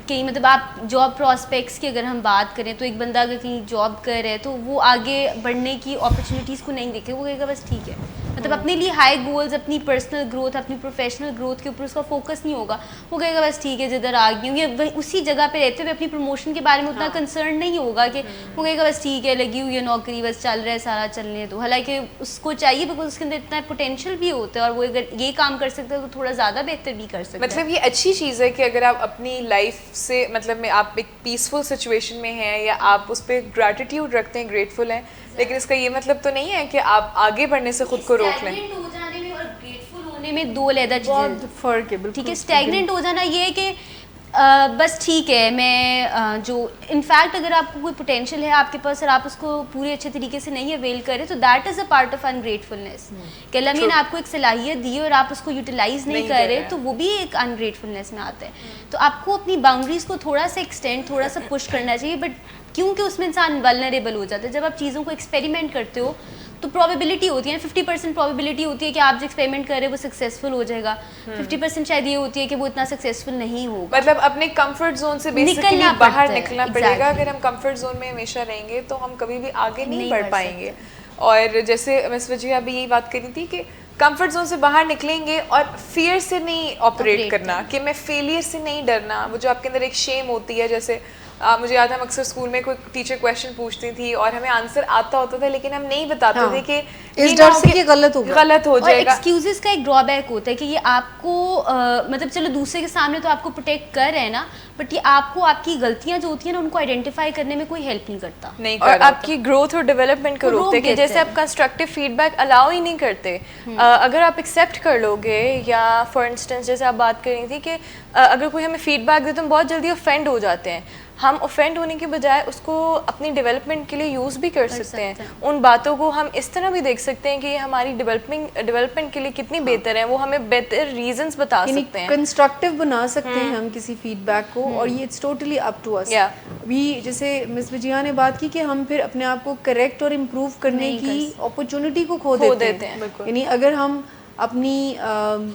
کہیں مطلب آپ جاب پراسپیکٹس کی اگر ہم بات کریں تو ایک بندہ اگر کہیں جاب کر رہے ہے تو وہ آگے بڑھنے کی اپرچونیٹیز کو نہیں دیکھے, وہ کہے گا بس ٹھیک ہے, مطلب اپنے لیے ہائی گولز, اپنی پرسنل گروتھ, اپنی پروفیشنل گروتھ کے اوپر اس کا فوکس نہیں ہوگا. وہ کہے گا بس ٹھیک ہے جدھر آ گئی ہوں, یا اسی جگہ پہ رہتے ہوئے اپنی پروموشن کے بارے میں اتنا کنسرن نہیں ہوگا کہ وہ کہے گا بس ٹھیک ہے لگی ہوئی ہے نوکری, بس چل رہا ہے سارا چلنے دو. حالانکہ اس کو چاہیے بیکاز اس کے اندر اتنا پوٹینشیل بھی ہوتا ہے اور وہ اگر یہ کام کر سکتا ہے تو تھوڑا زیادہ بہتر بھی کر سکتا ہے. مطلب یہ اچھی چیز ہے کہ اگر آپ اپنی لائف سے مطلب آپ ایک پیسفل سچویشن میں ہیں یا آپ اس پہ گریٹیٹیوڈ رکھتے ہیں, گریٹفل ہیں, لیکن اس کا یہ مطلب تو نہیں ہے کہ آپ آگے بڑھنے سے خود کو روک لیں. اسٹیگننٹ ہو جانے میں اور گریٹفل ہونے میں دو علیحدہ چیزیں فرق ہے. ٹھیک ہے, اسٹیگننٹ ہو جانا یہ ہے کہ بس ٹھیک ہے میں جو انفیکٹ اگر آپ کو کوئی پوٹینشیل ہے آپ کے پاس اور آپ اس کو پورے اچھے طریقے سے نہیں اویل کریں تو that is a part of ungratefulness. کہ اللہ نے آپ کو ایک صلاحیت دی اور آپ اس کو یوٹیلائز نہیں کر رہے تو وہ بھی ایک انگریٹفلنس میں آتا ہے. تو آپ کو اپنی باؤنڈریز کو تھوڑا سا ایکسٹینڈ, تھوڑا سا پش کرنا چاہیے, بٹ کیونکہ اس میں انسان ولنریبل ہو جاتا ہے. جب آپ چیزوں کو ایکسپیریمنٹ کرتے ہو تو پروبیبلٹی ہوتی ہے 50% پروبیبلٹی ہوتی ہے کہ آپ جو ایکسپیریمنٹ کر رہے ہیں وہ سکسیزفل ہو جائے گا, 50% شاید یہ ہوتی ہے کہ وہ اتنا سکسیزفل نہیں ہوگا. مطلب اپنے کمفرٹ زون سے بیسیکلی باہر نکلنا پڑے گا. اگر ہم کمفرٹ زون میں ہمیشہ رہیں گے تو ہم کبھی بھی آگے نہیں بڑھ پائیں گے. اور جیسے مس وجیہہ ابھی یہی بات کری تھی کہ کمفرٹ زون سے باہر نکلیں گے اور فیئر سے نہیں آپریٹ کرنا, کہ میں فیلئر سے نہیں ڈرنا. وہ جو آپ کے اندر ایک شیم ہوتی ہے, جیسے مجھے یاد ہے ہم اکثر اسکول میں کوئی ٹیچر کویشچن پوچھتی تھی اور ہمیں آنسر آتا ہوتا تھا لیکن ہم نہیں بتاتے تھے کہ اس ڈر سے کہ غلط ہو جائے گا. ایکسکیوزز کا ایک ڈرا بیک ہوتا ہے کہ یہ آپ کو مطلب چلو دوسرے کے سامنے تو آپ کو پروٹیکٹ کر رہے ہیں نا, بٹ یہ آپ کو آپ کی غلطیاں جو ہوتی ہیں نا ان کو آئیڈینٹیفائی کرنے میں کوئی ہیلپ نہیں کرتا, اور آپ کی گروتھ اور ڈیولپمنٹ کو روکتے کہ جیسے آپ کنسٹرکٹیو فیڈ بیک الاؤ ہی نہیں کرتے. اگر آپ ایکسیپٹ کر لو گے, یا فار انسٹنس جیسے آپ بات کر رہی تھی کہ اگر کوئی ہمیں فیڈ بیک دے تو ہم بہت جلدی اوفینڈ ہو جاتے ہیں. ہم اوفینڈ ہونے کے بجائے اس کو اپنی ڈیولپمنٹ کے لیے یوز بھی کر سکتے ہیں. ان باتوں کو ہم اس طرح بھی دیکھ سکتے ہیں کہ یہ ہماری ڈیولپمنٹ کے لیے کتنی بہتر ہے, وہ ہمیں بہتر ریزنس بتا سکتے ہیں, کنسٹرکٹیو بنا سکتے ہیں ہم کسی فیڈ بیک کو, اور یہ اٹس ٹوٹلی اپ ٹو اس. ابھی جیسے مس وجیہہ نے بات کی کہ ہم پھر اپنے آپ کو کریکٹ اور امپروو کرنے کی اپرچونٹی کو کھو دیتے ہیں. یعنی اگر ہم اپنی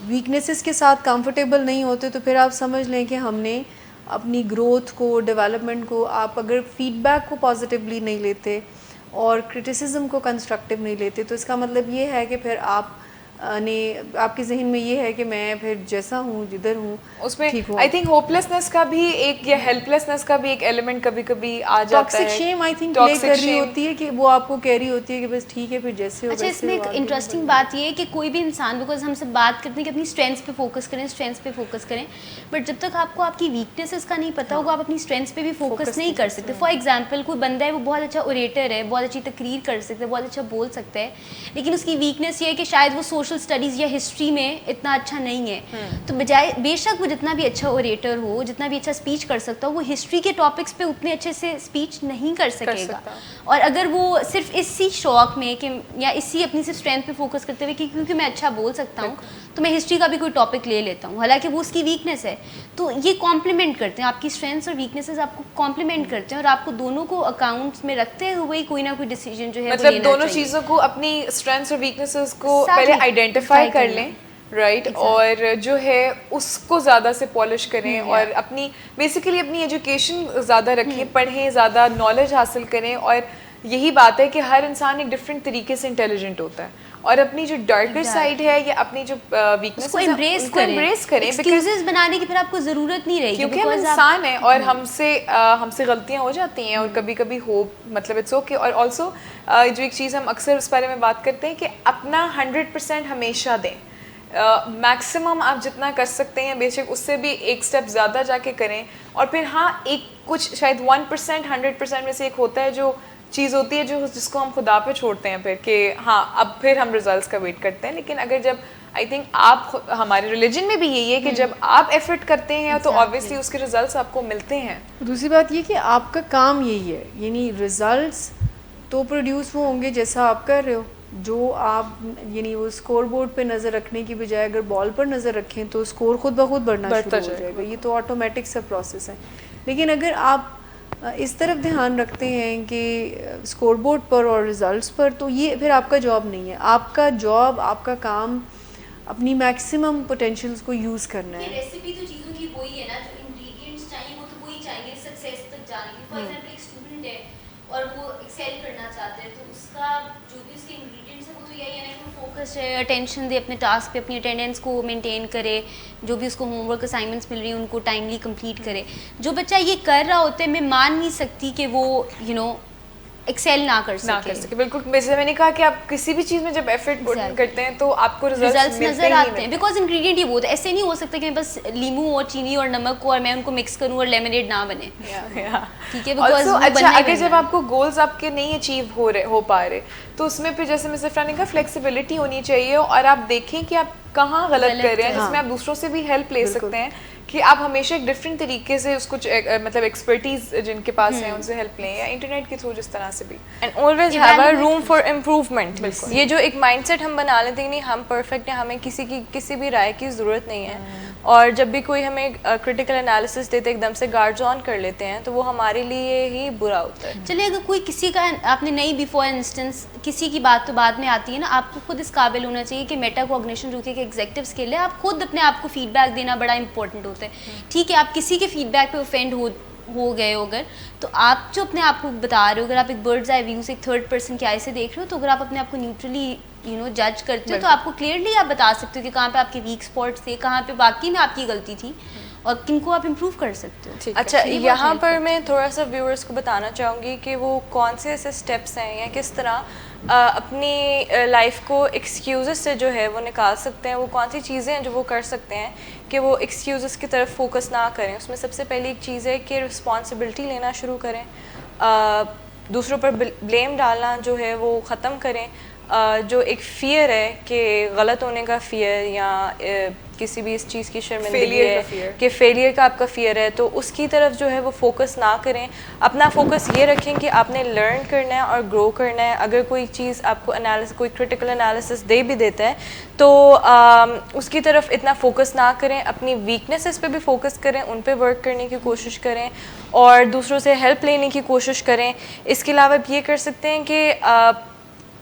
ویکنیسز کے ساتھ کمفرٹیبل نہیں ہوتے تو پھر آپ سمجھ لیں کہ ہم نے اپنی گروتھ کو, ڈیولپمنٹ کو, آپ اگر فیڈ بیک کو پازیٹیولی نہیں لیتے اور کرٹیسزم کو کنسٹرکٹیو نہیں لیتے تو اس کا مطلب یہ ہے کہ پھر آپ نے آپ کے ذہن میں یہ ہے کہ میں پھر جیسا ہوں جدھر ہوں اس میں آئی تھنک ہوپلیسنس کا بھی ایک یا ہیلپلیسنس کا بھی ایک ایلیمنٹ کبھی کبھی آ جاتا ہے. ٹاکسک شیم آئی تھنک پلے کر رہی ہوتی ہے کہ وہ آپ کو کہہ رہی ہوتی ہے کہ بس ٹھیک ہے پھر جیسے ہو. اچھا, اس میں ایک انٹرسٹنگ بات یہ ہے کہ کوئی بھی انسان, بیکاز ہم سب بات کرتے ہیں کہ اپنی اسٹرینتھس پہ فوکس کریں, بٹ جب تک آپ کو آپ کی ویکنیسز کا نہیں پتہ ہوگا آپ اپنی اسٹرینتھس پہ بھی فوکس نہیں کر سکتے. فار ایگزامپل کوئی بندہ ہے وہ بہت اچھا اوریٹر ہے, بہت اچھی تقریر کر سکتا ہے, بہت اچھا بول سکتا ہے, لیکن اس کی ویکنیس یہ ہے کہ شاید وہ سوشل اسٹڈیز یا ہسٹری میں اتنا اچھا نہیں ہے. تو بجائے بے شک وہ جتنا بھی اچھا اوریٹر ہو, جتنا بھی اچھا اسپیچ کر سکتا ہو, وہ ہسٹری کے ٹاپکس پہ اتنے اچھے سے اسپیچ نہیں کر سکے گا. اور اگر وہ صرف اسی شوق میں کہ یا اسی اپنی صرف اسٹرینتھ پہ فوکس کرتے ہوئے کہ کیونکہ میں اچھا بول سکتا ہوں تو میں ہسٹری کا بھی کوئی ٹاپک لے لیتا ہوں, حالانکہ وہ اس کی ویکنیس ہے. تو یہ کمپلیمنٹ کرتے ہیں, آپ کی اسٹرینتھس اور ویکنیسز آپ کو کمپلیمنٹ کرتے ہیں, اور آپ کو دونوں کو اکاؤنٹس میں رکھتے ہوئے کوئی نہ کوئی ڈیسیجن جو ہے مطلب دونوں چیزوں کو, اپنی اسٹرینتھس اور ویکنیسز کو پہلے آئیڈینٹیفائی کر لیں, رائٹ, اور جو ہے اس کو زیادہ سے پالش کریں, اور اپنی بیسیکلی اپنی ایجوکیشن زیادہ رکھیں, پڑھیں, زیادہ نالج حاصل کریں, اور یہی بات ہے کہ ہر انسان ایک ڈفرینٹ طریقے سے انٹیلیجنٹ ہوتا ہے اور اپنی جو ڈارکر سائڈ ہے یا اپنی جو ویکنیس کو امبریس کریں ایکسکیوزز بنانے کی پھر آپ کو ضرورت نہیں رہے گی کیونکہ ہم انسان ہیں اور ہم سے غلطیاں ہو جاتی ہیں اور کبھی کبھی ہو مطلب اٹس اوکے. اور آلسو جو ایک چیز ہم اکثر اس بارے میں بات کرتے ہیں کہ اپنا 100% ہمیشہ دیں. میکسیمم آپ جتنا کر سکتے ہیں بے شک اس سے بھی ایک اسٹیپ زیادہ جا کے کریں. اور پھر ہاں ایک کچھ شاید 1% 100% میں سے ایک ہوتا ہے جو چیز ہوتی ہے جس کو ہم خدا پہ چھوڑتے ہیں پھر کہ ہاں اب پھر ہم ریزلٹس کا ویٹ کرتے ہیں. لیکن اگر جب آئی تھنک آپ ہمارے ریلیجن میں بھی یہی ہے کہ جب آپ ایفرٹ کرتے ہیں تو آبویسلی اس کے ریزلٹس آپ کو ملتے ہیں. دوسری بات یہ کہ آپ کا کام یہی ہے, یعنی ریزلٹس تو پروڈیوس وہ ہوں گے جیسا آپ کر رہے ہو. جو آپ یعنی وہ اسکور بورڈ پہ نظر رکھنے کی بجائے اگر بال پر نظر رکھیں تو اسکور خود بخود بڑھنا شروع ہو جائے گا. یہ تو آٹومیٹک سا پروسیس ہے. لیکن اگر آپ اس طرف دھیان رکھتے ہیں کہ اسکور بورڈ پر اور ریزلٹس پر, تو یہ پھر آپ کا جاب نہیں ہے. آپ کا جاب, آپ کا کام اپنی میکسیمم پوٹینشیلس کو یوز کرنا ہے. ریسیپی تو چیزوں کی وہی ہے نا, جو انگریڈینٹس چاہیے وہ تو وہی چاہیے سکسیس تک جانے کے. فار ایگزامپل ایک اسٹوڈنٹ ہے اور وہ ایکسیل کرنا چاہتا ہے تو اس کا جو بھی اس کے انگریڈینٹس ہیں وہ تو یہی ہے نا کہ وہ فوکس ہے, اٹینشن دے اپنے ٹاسک پہ, اپنی اٹینڈنس کو مینٹین کرے, جو بھی اس کو ہوم ورک اسائنمنٹس مل رہی ہیں ان کو ٹائملی کمپلیٹ کرے. جو بچہ یہ کر رہا ہوتا ہے میں مان نہیں سکتی کہ وہ ایکسیل نہ کر سکے. بالکل جیسے میں نے کہا کہ آپ کسی بھی چیز میں جب ایفرٹ کرتے ہیں تو آپ کو ریزلٹس نظر آتے ہیں, بیکاز انگریڈینٹ ہی بہت ایسے نہیں ہو سکتا کہ میں بس لیمو اور چینی اور نمک کو اور میں ان کو مکس کروں اور لیمنیڈ نہ بنے. ٹھیک ہے, اچھا اگر جب آپ کو گولز آپ کے نہیں اچیو ہو پا رہے تو اس میں پھر جیسے مس عفرا نے کہا فلیکسیبلٹی ہونی چاہیے اور آپ دیکھیں کہ آپ کہاں غلط کر رہے ہیں, جس میں آپ دوسروں سے بھی ہیلپ لے سکتے ہیں کہ آپ ہمیشہ ایک ڈفرینٹ طریقے سے اس کو مطلب ایکسپرٹیز جن کے پاس ہیں ان سے ہیلپ لیں یا انٹرنیٹ کے تھرو جس طرح سے بھی. And always have a room for improvement. یہ جو ایک مائنڈ سیٹ ہم بنا لیتے ہیں نہیں ہم پرفیکٹ ہیں, ہمیں کسی بھی رائے کی ضرورت نہیں ہے, اور جب بھی کوئی ہمیں کرٹیکل انالیسس دیتے ایک دم سے گارڈز آن کر لیتے ہیں تو وہ ہمارے لیے ہی برا ہوتا ہے. چلیے اگر کوئی کسی کا آپ نے نہیں بیفور انسٹنس کسی کی بات تو بعد میں آتی ہے نا, آپ کو خود اس قابل ہونا چاہیے کہ میٹا کوگنیشن جو کہ ایک ایگزیکٹو اسکل ہے, آپ خود اپنے آپ کو فیڈ بیک دینا بڑا امپورٹنٹ ہوتا ہے. ٹھیک ہے آپ کسی کے فیڈ بیک پہ اوفینڈ ہو گئے ہو اگر, تو آپ جو اپنے آپ کو بتا رہے ہو, اگر آپ ایک برڈز آئی ویو سے ایک تھرڈ پرسن کے آئی سے دیکھ رہے ہو, تو اگر آپ اپنے آپ کو نیوٹرلی جج کرتے ہو تو آپ کو کلیئرلی آپ بتا سکتے ہو کہ کہاں پہ آپ کے ویک اسپاٹس تھے, کہاں پہ واقعی میں آپ کی غلطی تھی اور کن کو آپ امپروو کر سکتے ہو. اچھا یہاں پر میں تھوڑا سا ویورس کو بتانا چاہوں گی کہ وہ کون سے ایسے اسٹیپس ہیں یا کس طرح اپنی لائف کو ایکسکیوزز سے جو ہے وہ نکال سکتے ہیں, وہ کون سی چیزیں ہیں جو وہ کر سکتے ہیں کہ وہ ایکسکیوزز کی طرف فوکس نہ کریں. اس میں سب سے پہلی ایک چیز ہے کہ رسپانسبلٹی لینا شروع کریں, دوسروں پر بلیم ڈالنا جو ہے وہ ختم کریں. جو ایک فیئر ہے کہ غلط ہونے کا فیئر یا کسی بھی اس چیز کی شرمندگی ہے کہ فیلئر کا آپ کا فیئر ہے, تو اس کی طرف جو ہے وہ فوکس نہ کریں. اپنا فوکس یہ رکھیں کہ آپ نے لرن کرنا ہے اور گرو کرنا ہے. اگر کوئی چیز آپ کو کوئی کرٹیکل انالیسس دے بھی دیتا ہے تو اس کی طرف اتنا فوکس نہ کریں, اپنی ویکنیسز پہ بھی فوکس کریں, ان پہ ورک کرنے کی کوشش کریں اور دوسروں سے ہیلپ لینے کی کوشش کریں. اس کے علاوہ آپ یہ کر سکتے ہیں کہ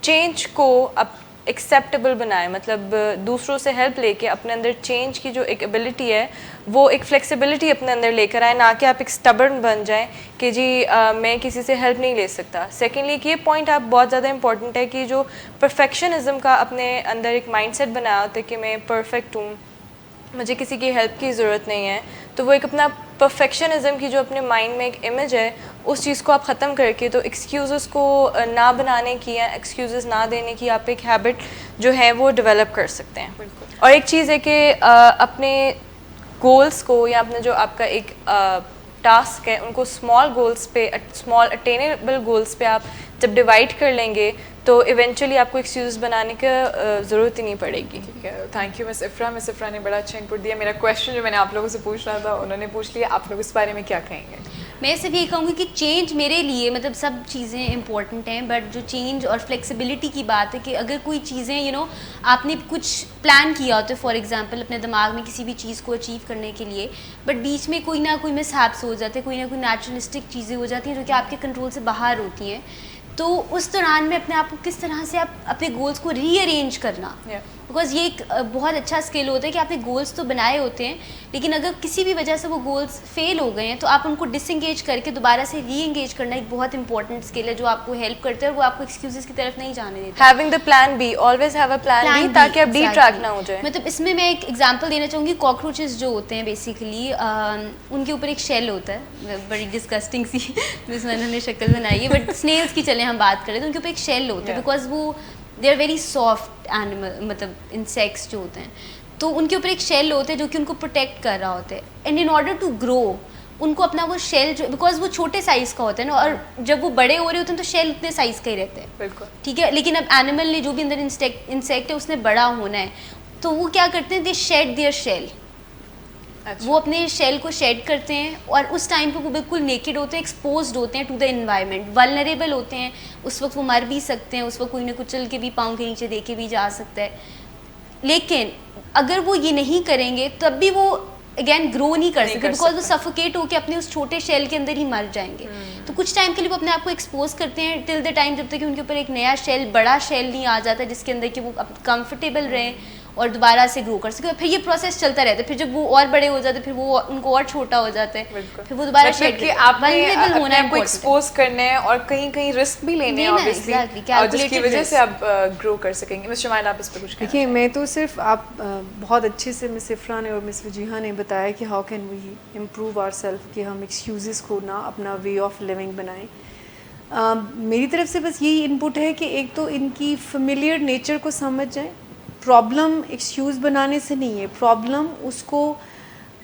چینج کو اب ایکسیپٹیبل بنائیں, مطلب دوسروں سے ہیلپ لے کے اپنے اندر چینج کی جو ایک ایبلٹی ہے وہ ایک فلیکسیبلٹی اپنے اندر لے کر آئیں, نہ کہ آپ ایک اسٹبرن بن جائیں کہ جی میں کسی سے ہیلپ نہیں لے سکتا. سیکنڈلی کہ یہ پوائنٹ آپ بہت زیادہ امپورٹنٹ ہے کہ جو پرفیکشنزم کا اپنے اندر ایک مائنڈ سیٹ بنایا ہوتا ہے کہ میں پرفیکٹ ہوں, مجھے کسی کی ہیلپ کی ضرورت نہیں ہے, تو وہ ایک اپنا پرفیکشنزم کی جو اپنے مائنڈ میں ایک امیج ہے اس چیز کو آپ ختم کر کے تو ایکسکیوزز کو نہ بنانے کی یا ایکسکیوزز نہ دینے کی آپ ایک ہیبٹ جو ہے وہ ڈیولپ کر سکتے ہیں. اور ایک چیز ہے کہ اپنے گولز کو یا اپنے جو آپ کا ایک ٹاسک ہے ان کو اسمال گولز پہ, اسمال اٹینیبل گولز پہ آپ جب ڈیوائڈ کر لیں گے تو ایونچولی آپ کو ایکسکیوز بنانے کا ضرورت ہی نہیں پڑے گی. ٹھیک ہے, تھینک یو مس عفرا. مس عفرا نے بڑا اچھا انپٹ دیا. میرا کویشچن جو میں نے آپ لوگوں سے پوچھ رہا تھا انہوں نے پوچھ لیا, آپ لوگ اس بارے میں کیا کہیں گے؟ میں صرف یہ کہوں گی کہ چینج میرے لیے مطلب سب چیزیں امپورٹنٹ ہیں, بٹ جو چینج اور فلیکسیبلٹی کی بات ہے کہ اگر کوئی چیزیں آپ نے کچھ پلان کیا ہوتا ہے فار ایگزامپل اپنے دماغ میں کسی بھی چیز کو اچیو کرنے کے لیے, بٹ بیچ میں کوئی نہ کوئی مس ہیپس ہو جاتے ہیں, کوئی نہ کوئی نیچرلسٹک چیزیں ہو جاتی ہیں جو کہ آپ کے کنٹرول سے باہر ہوتی ہیں, تو اس دوران میں اپنے آپ کو کس طرح سے آپ اپنے گولس کو ری ارینج کرنا, بیکاز یہ ایک بہت اچھا اسکل ہوتا ہے کہ آپ نے گولس تو بنائے ہوتے ہیں, لیکن اگر کسی بھی وجہ سے وہ گولس فیل ہو گئے ہیں تو آپ ان کو ڈس انگیج کر کے دوبارہ سے ری انگیج کرنا ایک بہت امپورٹنٹ اسکل ہے جو آپ کو ہیلپ کرتا ہے اور وہ آپ کو ایکسکیوزز کی طرف نہیں جانے دیتا. Having the plan be, always have a plan be تاکہ آپ ڈی ٹریک نہ ہو جائے. مطلب اس میں ایک ایگزامپل دینا چاہوں گی, کاکروچز جو ہوتے ہیں بیسیکلی ان کے اوپر ایک شیل ہوتا ہے, بڑی ڈسکسٹنگ سی جس میں انہوں نے شکل بنائی ہے, بٹ اسنیلس کی چلیں ہم بات کریں تو ان کے اوپر ایک شیل ہوتا ہے, بیکاز وہ they are very soft animal, مطلب انسیکٹس جو ہوتے ہیں تو ان کے اوپر ایک شیل ہوتا ہے جو کہ ان کو پروٹیکٹ کر رہا ہوتا ہے. And in order to grow ان کو اپنا وہ شیل جو, بیکاز وہ چھوٹے سائز کا ہوتا ہے نا, اور جب وہ بڑے ہو رہے ہوتے ہیں تو شیل اتنے سائز کا ہی رہتا ہے, بالکل ٹھیک ہے. لیکن اب اینیمل نے جو بھی اندر انسیکٹ ہے اس نے بڑا ہونا ہے, تو وہ کیا کرتے ہیں, دے شیڈ دیئر شیل, وہ اپنے شیل کو شیڈ کرتے ہیں اور اس ٹائم پہ وہ بالکل نیکڈ ہوتے ہیں, ایکسپوزڈ ہوتے ہیں ٹو دا انوائرمنٹ, ولنریبل ہوتے ہیں. اس وقت وہ مر بھی سکتے ہیں, اس وقت کوئی نہ کچل کے بھی پاؤں کے نیچے دے کے بھی جا سکتا ہے. لیکن اگر وہ یہ نہیں کریں گے تب بھی وہ اگین گرو نہیں کر سکتے, بیکاز وہ سفوکیٹ ہو کے اپنے اس چھوٹے شیل کے اندر ہی مر جائیں گے. تو کچھ ٹائم کے لیے وہ اپنے آپ کو ایکسپوز کرتے ہیں ٹل دا ٹائم جب تک کہ ان کے اوپر ایک نیا شیل, بڑا شیل نہیں آ جاتا جس کے اندر کہ وہ کمفرٹیبل رہیں اور دوبارہ سے گرو کر سکے. پھر یہ پروسیس چلتا رہتا ہے, پھر جب وہ اور بڑے ہو جاتے ہیں پھر وہ ان کو اور چھوٹا ہو جاتا ہے, پھر وہ دوبارہ شیڈ کہ آپ نے اپنے آپ کو ایکسپوز کرنا ہے اور کہیں کہیں رسک بھی لینے ہیں obviously, اور جس کی وجہ سے آپ گرو کر سکیں گے. مس شمائل آپ اس پہ کچھ دیکھیے, میں تو صرف آپ بہت اچھے سے مس افرا نے اور مس وجیحہ نے بتایا کہ how can we improve our self, کہ ہم ایکسکیوزز کو نہ اپنا وے آف لیونگ بنائیں. میری طرف سے بس یہی ان پٹ ہے کہ ایک تو ان کی فیملیئر نیچر کو سمجھ جائیں. پرابلم ایکسکیوز بنانے سے نہیں ہے, پرابلم اس کو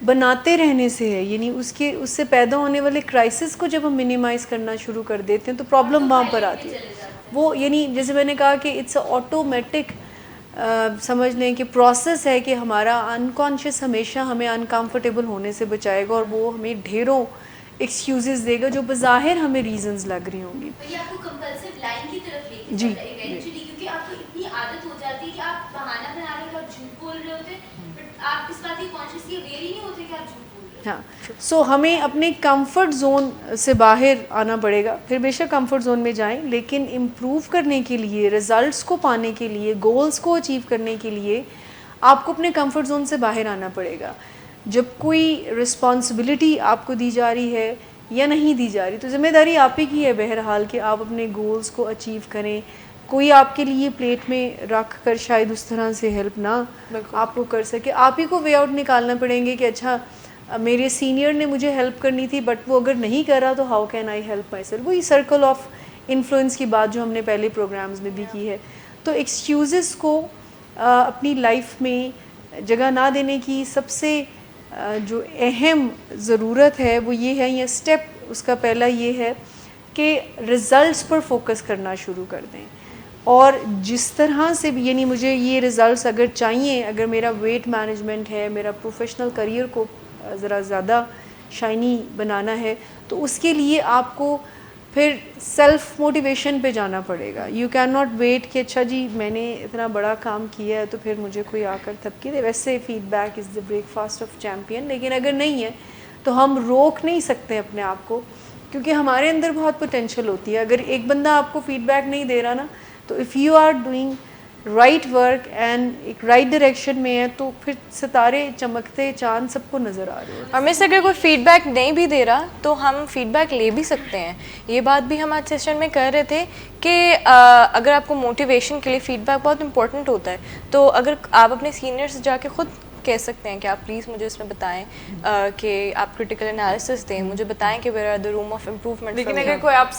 بناتے رہنے سے ہے. یعنی اس سے پیدا ہونے والے کرائسس کو جب ہم منیمائز کرنا شروع کر دیتے ہیں تو پرابلم وہاں پر آتی ہے. وہ یعنی جیسے میں نے کہا کہ اٹس اے آٹومیٹک سمجھ لیں کہ پروسیس ہے کہ ہمارا انکانشیس ہمیشہ ہمیں انکمفرٹیبل ہونے سے بچائے گا اور وہ ہمیں ڈھیروں ایکسکیوزز دے گا جو بظاہر ہمیں ریزنز لگ رہی ہوں گی. جی کیونکہ آپ کو اتنی عادت ہو جاتی ہے کہ آپ بہانہ بنا رہے ہیں, آپ جھوٹ بول رہے ہوتے ہیں, بٹ آپ اس بات کی کانشیسلی اویئر ہی نہیں ہوتے کہ آپ جھوٹ بول رہے ہیں. ہاں, سو ہمیں اپنے کمفرٹ زون سے باہر آنا پڑے گا. پھر بے شک کمفرٹ زون میں جائیں, لیکن امپروو کرنے کے لیے, ریزلٹس کو پانے کے لیے, گولز کو اچیو کرنے کے لیے آپ کو اپنے کمفرٹ زون سے باہر آنا پڑے گا. جب کوئی رسپانسبلٹی آپ کو دی جا رہی ہے یا نہیں دی جا رہی تو ذمہ داری آپ ہی کی ہے بہرحال کہ آپ اپنے گولز کو اچیو کریں. کوئی آپ کے لیے پلیٹ میں رکھ کر شاید اس طرح سے ہیلپ نہ آپ کو کر سکے. آپ ہی کو وے آؤٹ نکالنا پڑیں گے کہ اچھا میرے سینئر نے مجھے ہیلپ کرنی تھی بٹ وہ اگر نہیں کر رہا تو how can I help my self. وہی سرکل آف انفلوئنس کی بات جو ہم نے پہلے پروگرامز میں بھی کی ہے. تو ایکسکیوزز کو اپنی لائف میں جگہ نہ دینے کی سب سے جو اہم ضرورت ہے وہ یہ ہے, یا اسٹیپ اس کا پہلا یہ ہے کہ ریزلٹس پر فوکس کرنا شروع کر دیں. اور جس طرح سے بھی, یعنی مجھے یہ ریزلٹس اگر چاہیے, اگر میرا ویٹ مینجمنٹ ہے, میرا پروفیشنل کریئر کو ذرا زیادہ شائنی بنانا ہے, تو اس کے لیے آپ کو پھر سیلف موٹیویشن پہ جانا پڑے گا. یو کین ناٹ ویٹ کہ اچھا جی میں نے اتنا بڑا کام کیا ہے تو پھر مجھے کوئی آ کر تھپکی دے. ویسے feedback is the breakfast of champion, لیکن اگر نہیں ہے تو ہم روک نہیں سکتے اپنے آپ کو, کیونکہ ہمارے اندر بہت پوٹینشیل ہوتی ہے. اگر ایک بندہ آپ کو فیڈ بیک نہیں دے رہا نا, تو if you are doing right work and ایک رائٹ ڈائریکشن میں ہے تو پھر ستارے چمکتے, چاند سب کو نظر آ رہے ہیں. اور میں سے اگر کوئی فیڈ بیک نہیں بھی دے رہا تو ہم فیڈ بیک لے بھی سکتے ہیں. یہ بات بھی ہم آج سیشن میں کر رہے تھے کہ اگر آپ کو موٹیویشن کے لیے فیڈ بیک بہت امپورٹنٹ ہوتا ہے, تو اگر آپ اپنے سینئر سے جا کے خود کہہ سکتے ہیں کہ آپ پلیز مجھے اس میں بتائیں کہ آپ کرٹیکل انالیسس دیں, مجھے بتائیں کہ where are the room of improvement. لیکن اگر کوئی آپ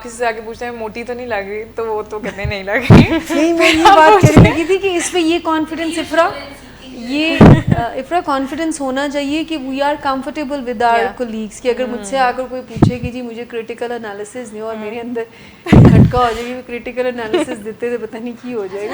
کسی سے آ کے پوچھتے ہیں موٹی تو نہیں لگ رہی, تو وہ تو کہتے نہیں لگ رہی. نہیں, میں یہ بات کرنے لگی تھی کہ اس پہ یہ کانفیڈنس افرا کانفیڈنس ہونا چاہیے کہ we are comfortable with our colleagues. کہ اگر مجھ سے آ کر کوئی پوچھے کہ جی مجھے کرٹیکل انالیسس نہیں, اور میرے اندر کھٹکا ہو جائے گی کرٹیکل انالیسس دیتے تو پتہ نہیں کی ہو جائے گا.